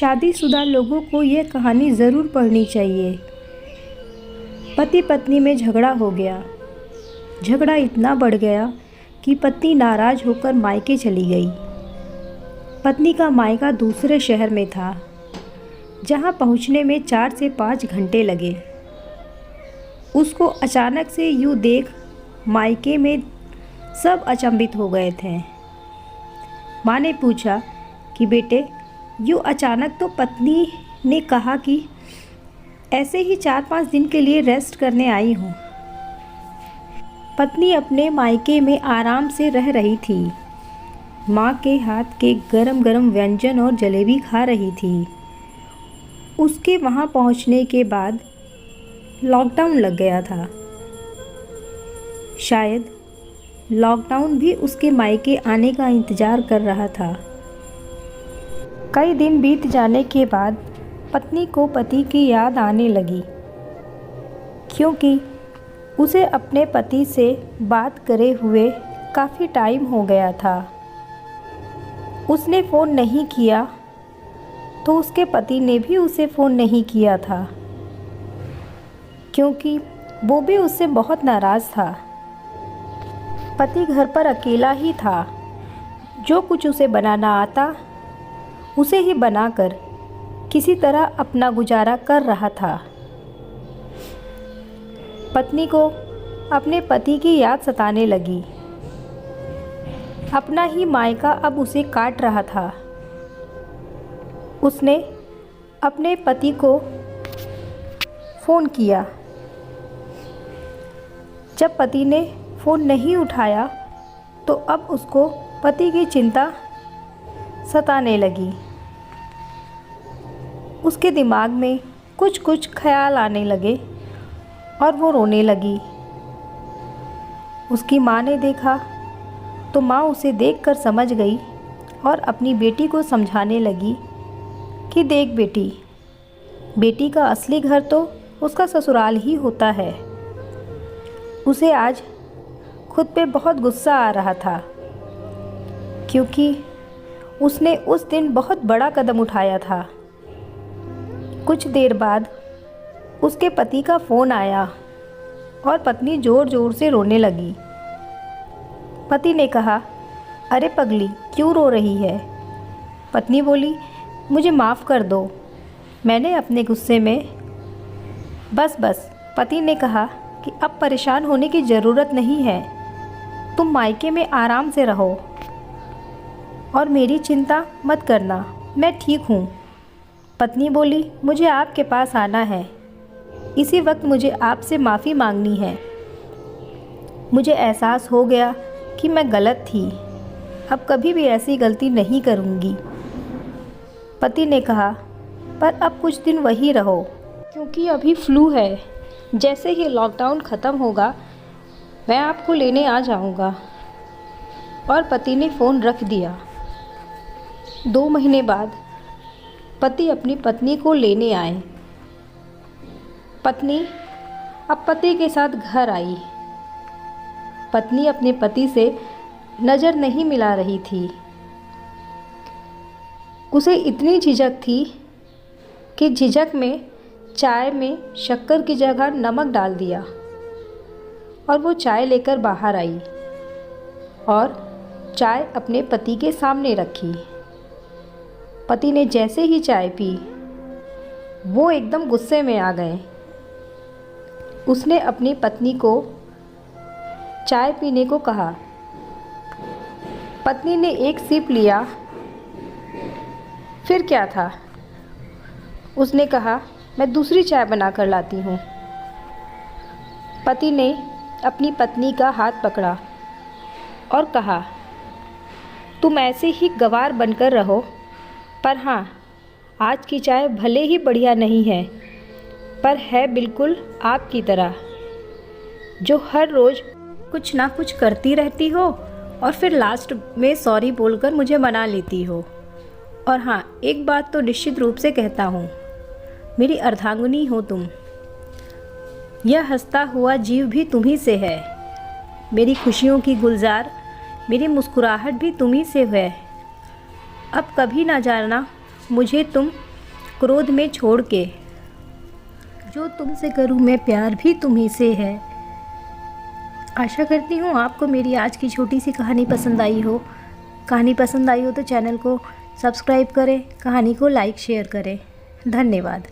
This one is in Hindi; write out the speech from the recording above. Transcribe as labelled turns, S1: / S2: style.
S1: शादीशुदा लोगों को यह कहानी ज़रूर पढ़नी चाहिए। पति पत्नी में झगड़ा हो गया। झगड़ा इतना बढ़ गया कि पत्नी नाराज़ होकर मायके चली गई। पत्नी का मायका दूसरे शहर में था, जहां पहुंचने में 4 से 5 घंटे लगे। उसको अचानक से यूँ देख मायके में सब अचंभित हो गए थे। माँ ने पूछा कि बेटे, यूँ अचानक तो पत्नी ने कहा कि ऐसे ही 4-5 दिन के लिए रेस्ट करने आई हूँ। पत्नी अपने मायके में आराम से रह रही थी। माँ के हाथ के गरम गरम व्यंजन और जलेबी खा रही थी। उसके वहाँ पहुँचने के बाद लॉकडाउन लग गया था। शायद लॉकडाउन भी उसके मायके आने का इंतज़ार कर रहा था। कई दिन बीत जाने के बाद पत्नी को पति की याद आने लगी, क्योंकि उसे अपने पति से बात करे हुए काफ़ी टाइम हो गया था। उसने फ़ोन नहीं किया तो उसके पति ने भी उसे फ़ोन नहीं किया था, क्योंकि वो भी उससे बहुत नाराज़ था। पति घर पर अकेला ही था। जो कुछ उसे बनाना आता उसे ही बनाकर किसी तरह अपना गुजारा कर रहा था। पत्नी को अपने पति की याद सताने लगी। अपना ही मायका अब उसे काट रहा था। उसने अपने पति को फ़ोन किया। जब पति ने फ़ोन नहीं उठाया तो अब उसको पति की चिंता सताने लगी। उसके दिमाग में कुछ कुछ ख्याल आने लगे और वो रोने लगी। उसकी माँ ने देखा तो माँ उसे देखकर समझ गई और अपनी बेटी को समझाने लगी कि देख बेटी, बेटी का असली घर तो उसका ससुराल ही होता है। उसे आज खुद पे बहुत गुस्सा आ रहा था, क्योंकि उसने उस दिन बहुत बड़ा कदम उठाया था। कुछ देर बाद उसके पति का फ़ोन आया और पत्नी ज़ोर ज़ोर से रोने लगी। पति ने कहा, अरे पगली, क्यों रो रही है? पत्नी बोली, मुझे माफ़ कर दो, मैंने अपने गुस्से में बस। पति ने कहा कि अब परेशान होने की ज़रूरत नहीं है, तुम मायके में आराम से रहो और मेरी चिंता मत करना, मैं ठीक हूँ। पत्नी बोली, मुझे आपके पास आना है। इसी वक्त मुझे आपसे माफ़ी मांगनी है। मुझे एहसास हो गया कि मैं गलत थी। अब कभी भी ऐसी गलती नहीं करूँगी। पति ने कहा, पर अब कुछ दिन वही रहो, क्योंकि अभी फ्लू है। जैसे ही लॉकडाउन ख़त्म होगा मैं आपको लेने आ जाऊँगा। और पति ने फ़ोन रख दिया। 2 महीने बाद पति अपनी पत्नी को लेने आए। पत्नी अब पति के साथ घर आई। पत्नी अपने पति से नज़र नहीं मिला रही थी। उसे इतनी झिझक थी कि झिझक में चाय में शक्कर की जगह नमक डाल दिया और वो चाय लेकर बाहर आई और चाय अपने पति के सामने रखी। पति ने जैसे ही चाय पी, वो एकदम गुस्से में आ गए। उसने अपनी पत्नी को चाय पीने को कहा। पत्नी ने एक सिप लिया। फिर क्या था? उसने कहा, मैं दूसरी चाय बना कर लाती हूँ। पति ने अपनी पत्नी का हाथ पकड़ा और कहा, तुम ऐसे ही गंवार बनकर रहो, पर हाँ, आज की चाय भले ही बढ़िया नहीं है, पर है बिल्कुल आपकी तरह, जो हर रोज़ कुछ ना कुछ करती रहती हो और फिर लास्ट में सॉरी बोलकर मुझे मना लेती हो। और हाँ, एक बात तो निश्चित रूप से कहता हूँ, मेरी अर्धांगिनी हो तुम। यह हंसता हुआ जीव भी तुम्ही से है। मेरी खुशियों की गुलजार, मेरी मुस्कुराहट भी तुम्ही से है। अब कभी ना जाना मुझे तुम क्रोध में छोड़ के, जो तुमसे करूँ मैं प्यार भी तुम्ही से है। आशा करती हूँ आपको मेरी आज की छोटी सी कहानी पसंद आई हो। कहानी पसंद आई हो तो चैनल को सब्सक्राइब करें, कहानी को लाइक शेयर करें। धन्यवाद।